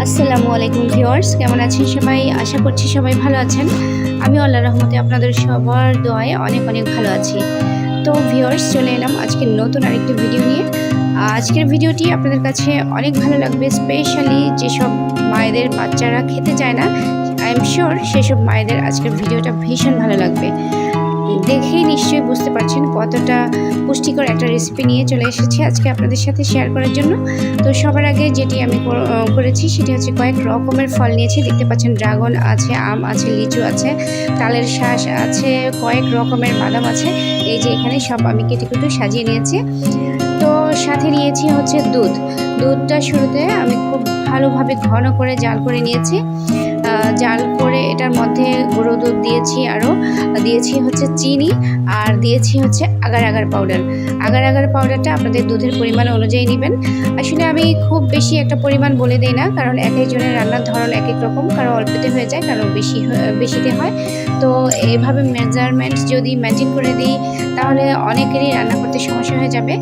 আসসালামু আলাইকুম ভিউয়ার্স, কেমন আছেন সবাই? আশা করছি সবাই ভালো আছেন। আমি আল্লাহর রহমতে আপনাদের সবার দোয়ায় অনেক অনেক ভালো আছি। তো ভিউয়ার্স, চলে এলাম আজকে নতুন আরেকটি ভিডিও নিয়ে। আজকের ভিডিওটি আপনাদের কাছে অনেক ভালো লাগবে, স্পেশালি যেসব মায়েদের বাচ্চারা খেতে চায় না, আই এম শিওর সেসব মায়েদের আজকের ভিডিওটা ভীষণ ভালো লাগবে। দেখেই নিশ্চয়ই বুঝতে পারছেন কতটা পুষ্টিকর একটা রেসিপি নিয়ে চলে এসেছি আজকে আপনাদের সাথে শেয়ার করার জন্য। তো সবার আগে যেটি আমি করেছি সেটি হচ্ছে কয়েক রকমের ফল নিয়েছি। দেখতে পাচ্ছেন ড্রাগন আছে, আম আছে, লিচু আছে, তালের শাঁস আছে, কয়েক রকমের বাদাম আছে। এই যে এখানে সব আমি কেটে কুটে সাজিয়ে নিয়েছি। তো সাথে নিয়েছি হচ্ছে দুধটা শুরুতে আমি খুব ভালোভাবে ঘন করে জাল করে নিয়েছি। জাল করে এটার মধ্যে গুঁড়ো দুধ দিয়েছি, আরও দিয়েছি হচ্ছে চিনি, আর দিয়েছি হচ্ছে agar agar powder. Agar agar পাউডারটা আপনাদের দুধের পরিমাণ অনুযায়ী নেবেন। আসলে আমি খুব বেশি একটা পরিমাণ বলে দিই না, কারণ এক একজনের রান্নার ধরন এক এক রকম, কারো অল্পতে হয়ে যায়, কারো বেশিতে হয়। তো এভাবে মেজারমেন্ট যদি মেনটেন করে দিই তাহলে অনেকেরই রান্না করতে সমস্যা হয়ে যাবে।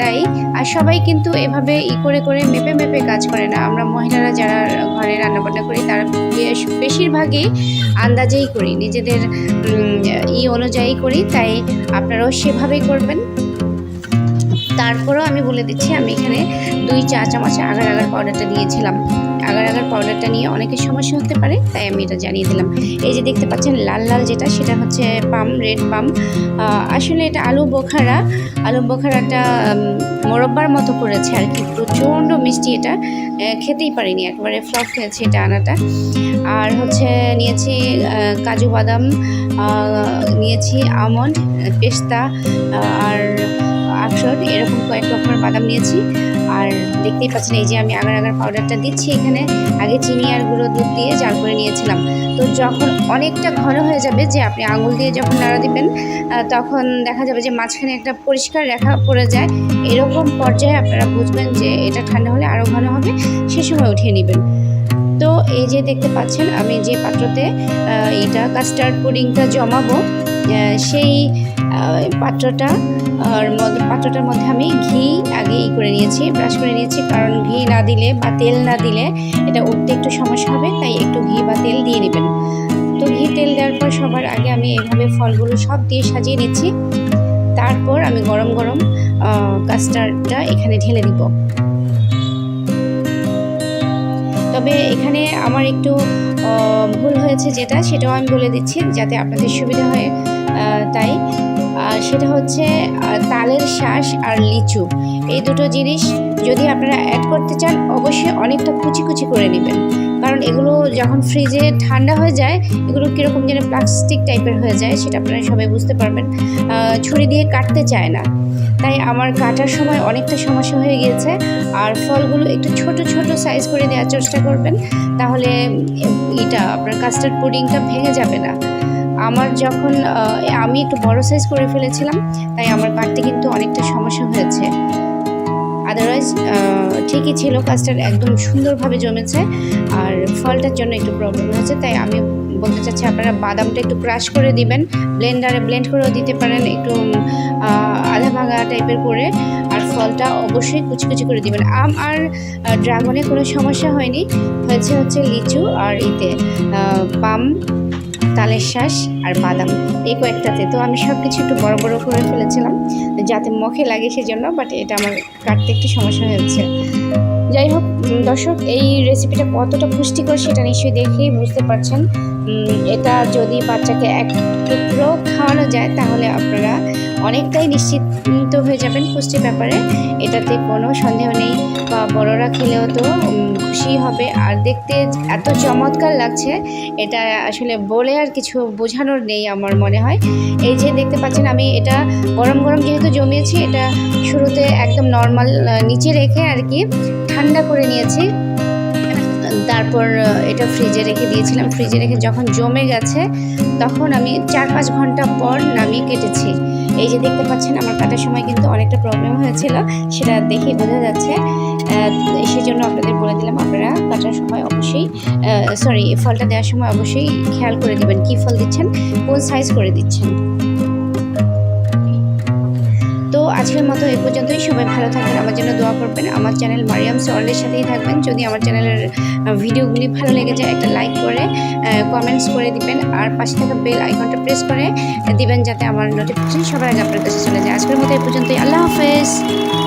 তাই আর সবাই কিন্তু এভাবে করে মেপে মেপে কাজ করে না। আমরা মহিলারা যারা ঘরে রান্নাবান্না করি তারা বেশিরভাগই আন্দাজেই করি, নিজেদের অনুযায়ী করি। তাই আপনারাও সেভাবেই করবেন। তারপরেও আমি বলে দিচ্ছি, আমি এখানে 2 চা চামচ আগার আগার পাউডারটা দিয়েছিলাম। আগার আগার পাউডারটা নিয়ে অনেকের সমস্যা হতে পারে, তাই আমি এটা জানিয়ে দিলাম। এই যে দেখতে পাচ্ছেন লাল লাল যেটা, সেটা হচ্ছে পাম, রেড পাম। আসলে এটা আলু বোখারাটা মোরব্বার মতো করেছে আর কি। প্রচণ্ড মিষ্টি, এটা খেতেই পারিনি, একবারে ফ্লপ হয়েছে এটা আনাটা। আর হচ্ছে নিয়েছি কাজু বাদাম, নিয়েছি আমন্ড, পেস্তা আর আখরোট, এরকম কয়েক রকমের বাদাম নিয়েছি। আর দেখতেই পাচ্ছেন এই যে আমি আগার আগার পাউডারটা দিচ্ছি এখানে। আগে চিনি আর গুঁড়ো দুধ দিয়ে জাল করে নিয়েছিলাম। তো যখন অনেকটা ঘন হয়ে যাবে, যে আপনি আঙুল দিয়ে যখন নাড়া দিবেন তখন দেখা যাবে যে মাঝখানে একটা পরিষ্কার রেখা পড়ে যায়। এরকম পর্যায়ে আপনারা বুঝবেন যে এটা ঠান্ডা হলে আরও ঘন হবে, সে সময় উঠিয়ে নেবেন। তো এই যে দেখতে পাচ্ছেন আমি যে পাত্রতে এটা কাস্টার্ড পুডিংটা জমাবো, সেই পাত্রটার মধ্যে আমি ঘি আগে করে নিয়েছি, ব্রাশ করে নিয়েছি। কারণ ঘি না দিলে বা তেল না দিলে এটা উঠতে একটু সমস্যা হবে, তাই একটু ঘি বা তেল দিয়ে নেবেন। তো ঘি তেল দেওয়ার পর সবার আগে আমি এভাবে ফলগুলো সব দিয়ে সাজিয়ে নিচ্ছি। তারপর আমি গরম গরম কাস্টার্ডটা এখানে ঢেলে দিব। তবে এখানে আমার একটু ভুল হয়েছে, সেটাও আমি বলে দিচ্ছি যাতে আপনাদের সুবিধা হয়। তাই সেটা হচ্ছে তালের শাঁস আর লিচু, এই দুটো জিনিস যদি আপনারা অ্যাড করতে চান অবশ্যই অনেকটা কুচি কুচি করে নেবেন। কারণ এগুলো যখন ফ্রিজে ঠান্ডা হয়ে যায় এগুলো কীরকম যেন প্লাস্টিক টাইপের হয়ে যায়, সেটা আপনারা সবাই বুঝতে পারবেন। ছুরি দিয়ে কাটতে চায় না, তাই আমার কাটার সময় অনেকটা সমস্যা হয়ে গিয়েছে। আর ফলগুলো একটু ছোট ছোট সাইজ করে দেওয়ার চেষ্টা করবেন, তাহলে এটা আপনার কাস্টার্ড পুডিংটা ভেঙে যাবে না। আমি একটু বড় সাইজ করে ফেলেছিলাম, তাই আমার কাটতে কিন্তু অনেকটা সমস্যা হয়েছে। আদারওয়াইজ ঠিকই ছিল, কাস্টার্ড একদম সুন্দরভাবে জমেছে। আর ফলটার জন্য একটু প্রবলেম হয়েছে, তাই আমি বলতে চাচ্ছি আপনারা বাদামটা একটু ক্রাশ করে দিবেন, ব্লেন্ডারে ব্লেন্ড করেও দিতে পারেন একটু আধা ভাঙা টাইপের করে। আর ফলটা অবশ্যই কুচি কুচি করে দিবেন। আম আর ড্রাগনে কোনো সমস্যা হয়নি, হচ্ছে লিচু আর পাম, তালের শাঁস আর বাদাম, এই কয়েকটাতে। তো আমি সব কিছু একটু বড় বড় করে ফেলেছিলাম যাতে মুখে লাগে সেজন্য, বাট এটা আমার কাটতে একটু সমস্যা হয়েছে। যাই হোক দর্শক, এই রেসিপিটা কতটা পুষ্টিকর সেটা নিশ্চয়ই দেখেই বুঝতে পারছেন। এটা যদি বাচ্চাকে এক টুকরো খাওয়ানো যায় তাহলে আপনারা অনেকটাই নিশ্চিন্ত হয়ে যাবেন পুষ্টির ব্যাপারে, এটাতে কোনো সন্দেহ নেই। বা বড়রা খেলেও তো খুশি হবে। আর দেখতে এত চমৎকার লাগছে, এটা আসলে বলে আর কিছু বোঝানোর নেই আমার মনে হয়। এই যে দেখতে পাচ্ছেন আমি এটা গরম গরম যেহেতু জমিয়েছি, এটা শুরুতে একদম নর্মাল নিচে রেখে আর কি ঠান্ডা করে নিয়েছি। তারপর এটা ফ্রিজে রেখে দিয়েছিলাম। ফ্রিজে রেখে যখন জমে গেছে তখন আমি 4-5 ঘন্টা পর নামিয়ে কেটেছি। এই যে দেখতে পাচ্ছেন আমার কাটার সময় কিন্তু অনেকটা প্রবলেম হয়েছিল, সেটা দেখেই বোঝা যাচ্ছে। সেজন্য আপনাদের বলে দিলাম, আপনারা কাটার সময় অবশ্যই ফলটা দেওয়ার সময় অবশ্যই খেয়াল করে দেবেন কী ফল দিচ্ছেন, কোন সাইজ করে দিচ্ছেন। তো আজকের মতো এই পর্যন্তই। সবাই ভালো থাকবেন, আমার জন্য দোয়া করবেন, আমার চ্যানেল মারিয়ামস ওয়ার্ল্ডের সাথেই থাকবেন। যদি আমার চ্যানেলের ভিডিওগুলি ভালো লেগে যায় একটা লাইক করে কমেন্টস করে দিবেন, আর পাশে থাকা বেল আইকনটা প্রেস করে দিবেন যাতে আমার নোটিফিকেশন সবার আগে আপনার কাছে চলে যায়। আজকের মতো এই পর্যন্তই। আল্লাহ হাফেজ।